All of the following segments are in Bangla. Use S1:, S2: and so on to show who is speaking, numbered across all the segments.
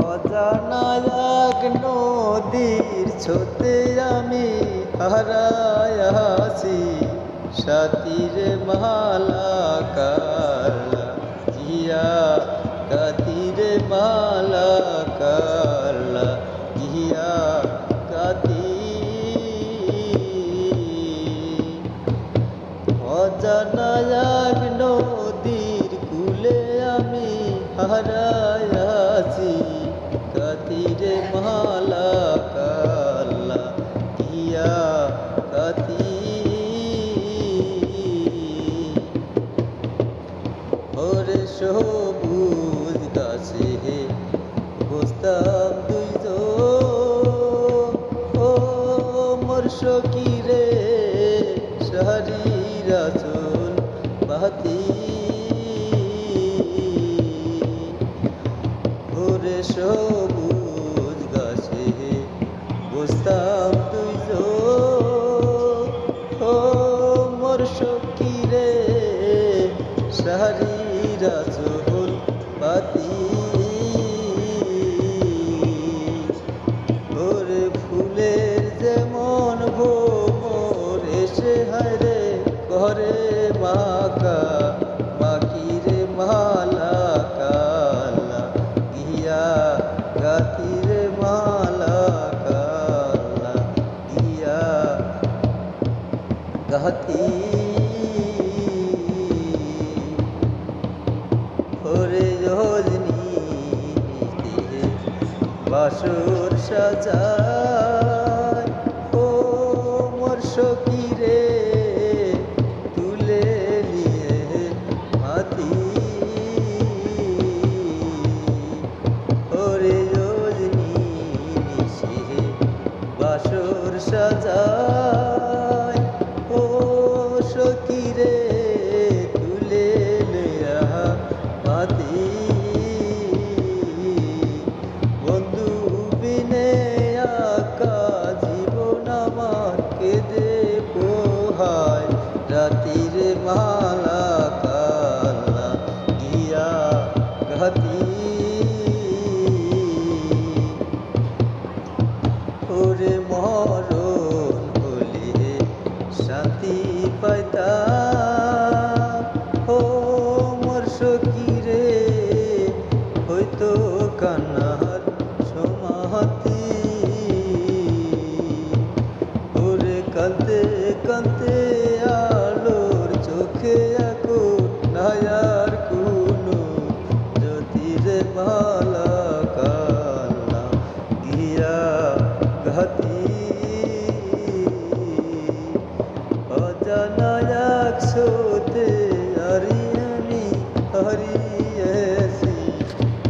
S1: অজানা এক নদীর ছোতে আমি হারায় আছি, সাথীরে মালা কারলা জিয়া কাতিরে মালা কারলা জিয়া কাতি। অজানা এক নদীর কূলে আমি হারায় আছি, কাতিরে মালা কারলা জিয়া কাতি। ওরে সবুজ গাছে বসতাম দুইজন, ও মোর সখী রে শাড়ির আঁচল বাতি। ওরে সবুজ গাছে বসতাম দুইজন, ও মোর সখী রে শাড়ির আঁচল বাতি। ওরে ফুলের যেমন ভোমর এসে হায়রে ঘরে মাকা মাকিরে মালা কালা গিয়া গাতিরে মালা কালা গিয়া গাতি। ওরে রজনী বাসর সাজায়, ও মোর সখী রে তুলে নিয়ে হাতি। ওরে রজনী বাসর সাজায়, ও সখী রে তুলে লইয়া হাতি। বন্ধু বিনে আকা জীবন আমার কেঁদে পোহায়, রাতিরে মালা কালা গিয়া ঘাতি। ওরে মরণ হলে শান্তি পাইতাম, ও মোর সখী রে হইতো কান্নার সমাতি। ওরে কাঁদতে কাঁদতে আলোর চোখে এখন নায়ার কোনো জ্যোতিরে মালা কালা গিয়া ঘাতি। অজানা এক স্রোতে আমি হারিয়েছি,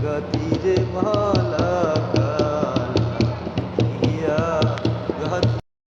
S1: গতিরে মালা